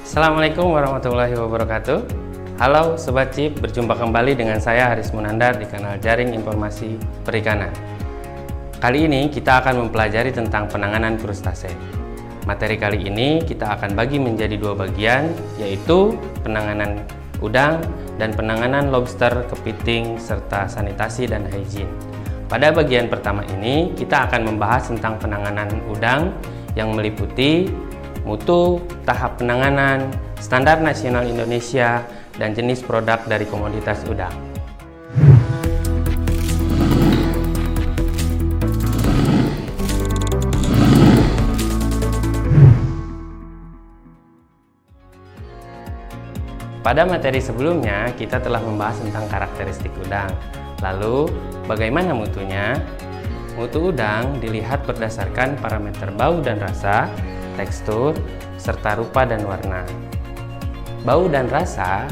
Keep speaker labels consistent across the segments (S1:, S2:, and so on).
S1: Assalamualaikum warahmatullahi wabarakatuh. Halo Sobat Chip, berjumpa kembali dengan saya Haris Munandar di kanal Jaring Informasi Perikanan. Kali ini kita akan mempelajari tentang penanganan krustase. Materi kali ini kita akan bagi menjadi dua bagian, yaitu penanganan udang dan penanganan lobster, kepiting, serta sanitasi dan hygiene. Pada bagian pertama ini kita akan membahas tentang penanganan udang yang meliputi mutu, tahap penanganan, standar nasional Indonesia, dan jenis produk dari komoditas udang. Pada materi sebelumnya, kita telah membahas tentang karakteristik udang. Lalu, bagaimana mutunya? Mutu udang dilihat berdasarkan parameter bau dan rasa, tekstur, serta rupa dan warna. Bau dan rasa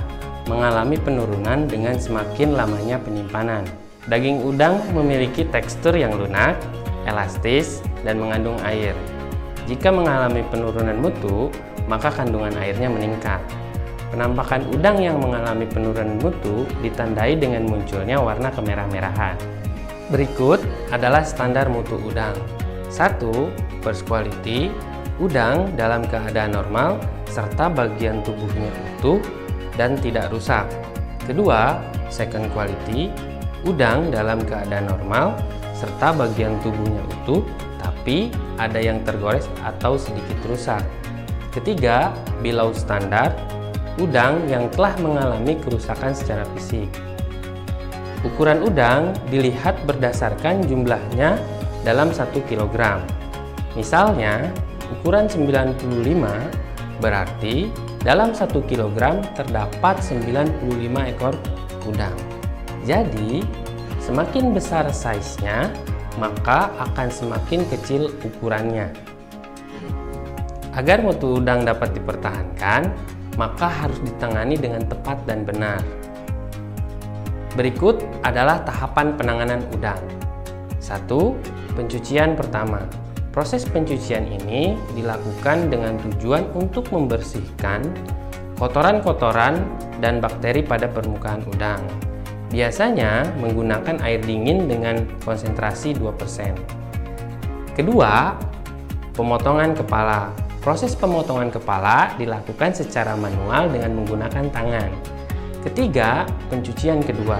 S1: mengalami penurunan dengan semakin lamanya penyimpanan. Daging udang memiliki tekstur yang lunak, elastis, dan mengandung air. Jika mengalami penurunan mutu, maka kandungan airnya meningkat. Penampakan udang yang mengalami penurunan mutu ditandai dengan munculnya warna kemerah-merahan. Berikut adalah standar mutu udang. 1. First quality, udang dalam keadaan normal serta bagian tubuhnya utuh dan tidak rusak. Kedua, second quality, udang dalam keadaan normal serta bagian tubuhnya utuh tapi ada yang tergores atau sedikit rusak. Ketiga, below standard, udang yang telah mengalami kerusakan secara fisik. Ukuran udang dilihat berdasarkan jumlahnya dalam 1 kg. Misalnya, ukuran 95 berarti dalam 1 kg terdapat 95 ekor udang. Jadi, semakin besar size-nya, maka akan semakin kecil ukurannya. Agar mutu udang dapat dipertahankan, maka harus ditangani dengan tepat dan benar. Berikut adalah tahapan penanganan udang. 1. Pencucian pertama. Proses pencucian ini dilakukan dengan tujuan untuk membersihkan kotoran-kotoran dan bakteri pada permukaan udang. Biasanya menggunakan air dingin dengan konsentrasi 2%. Kedua, pemotongan kepala. Proses pemotongan kepala dilakukan secara manual dengan menggunakan tangan. Ketiga, pencucian kedua.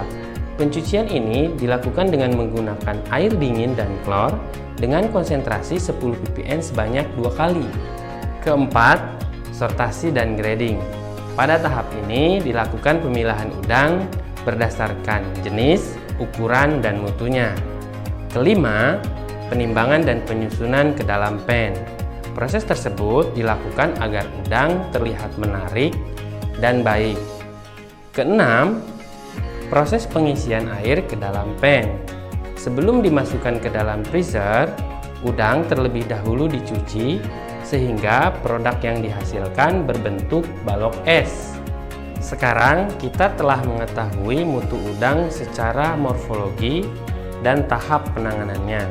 S1: Pencucian ini dilakukan dengan menggunakan air dingin dan klor dengan konsentrasi 10 ppm sebanyak 2 kali. Keempat, sortasi dan grading. Pada tahap ini dilakukan pemilahan udang berdasarkan jenis, ukuran, dan mutunya. Kelima, penimbangan dan penyusunan ke dalam pen. Proses tersebut dilakukan agar udang terlihat menarik dan baik. Keenam, proses pengisian air ke dalam pen. Sebelum dimasukkan ke dalam freezer, udang terlebih dahulu dicuci sehingga produk yang dihasilkan berbentuk balok es. Sekarang kita telah mengetahui mutu udang secara morfologi dan tahap penanganannya.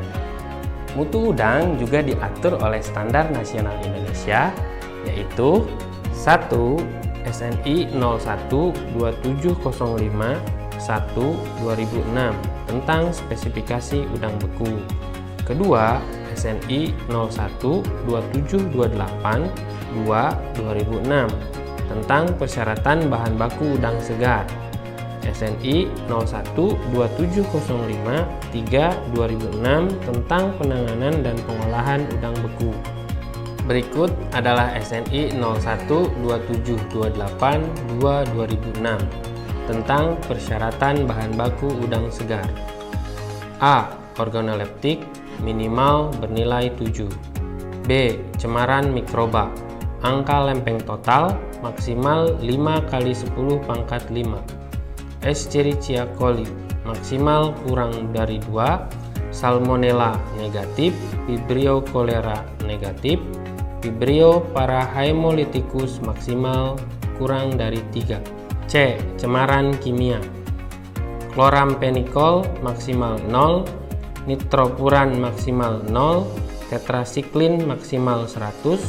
S1: Mutu udang juga diatur oleh Standar Nasional Indonesia, yaitu 1. SNI 01-2705-1/2006 tentang spesifikasi udang beku. Kedua, SNI 01-2728-2/2006 tentang persyaratan bahan baku udang segar. SNI 01-2705-3/2006 tentang penanganan dan pengolahan udang beku. Berikut adalah SNI 01-2728-2/2006 tentang persyaratan bahan baku udang segar. A. Organoleptik minimal bernilai 7. B. Cemaran mikroba. Angka lempeng total maksimal 5 × 10⁵. Escherichia coli maksimal kurang dari 2, Salmonella negatif, Vibrio cholera negatif, Vibrio parahaemolyticus maksimal kurang dari 3. C. Cemaran kimia. Chloramphenicol maksimal 0, nitrofuran maksimal 0, tetrasiklin maksimal 100,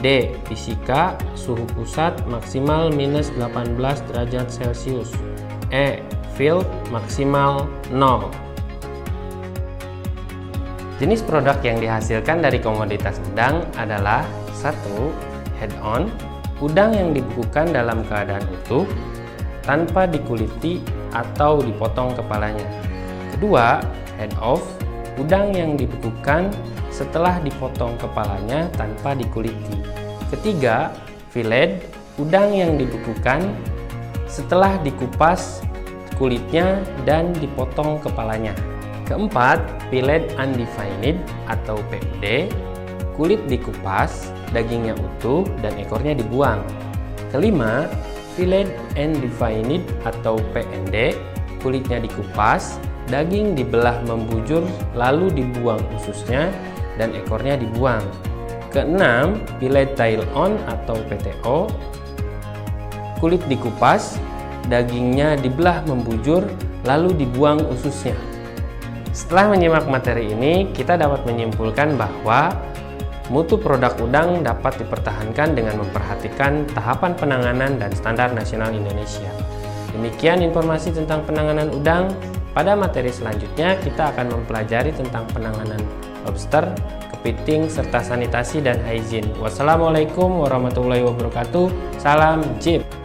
S1: D. Fisika, suhu pusat maksimal minus 18 derajat Celcius. E. Field maksimal 0. Jenis produk yang dihasilkan dari komoditas udang adalah 1. Head-on, udang yang dibekukan dalam keadaan utuh tanpa dikuliti atau dipotong kepalanya. Kedua, head-off, udang yang dibekukan setelah dipotong kepalanya tanpa dikuliti. Ketiga, fillet, udang yang dibekukan setelah dikupas kulitnya dan dipotong kepalanya. Keempat, fillet undefined atau PUD, kulit dikupas, dagingnya utuh dan ekornya dibuang. Kelima, fillet undefined atau PND, kulitnya dikupas, daging dibelah membujur lalu dibuang ususnya dan ekornya dibuang. Keenam, fillet tail on atau PTO, kulit dikupas, dagingnya dibelah membujur lalu dibuang ususnya. Setelah menyimak materi ini, kita dapat menyimpulkan bahwa mutu produk udang dapat dipertahankan dengan memperhatikan tahapan penanganan dan standar nasional Indonesia. Demikian informasi tentang penanganan udang. Pada materi selanjutnya, kita akan mempelajari tentang penanganan lobster, kepiting, serta sanitasi dan hygiene. Wassalamualaikum warahmatullahi wabarakatuh. Salam JIP.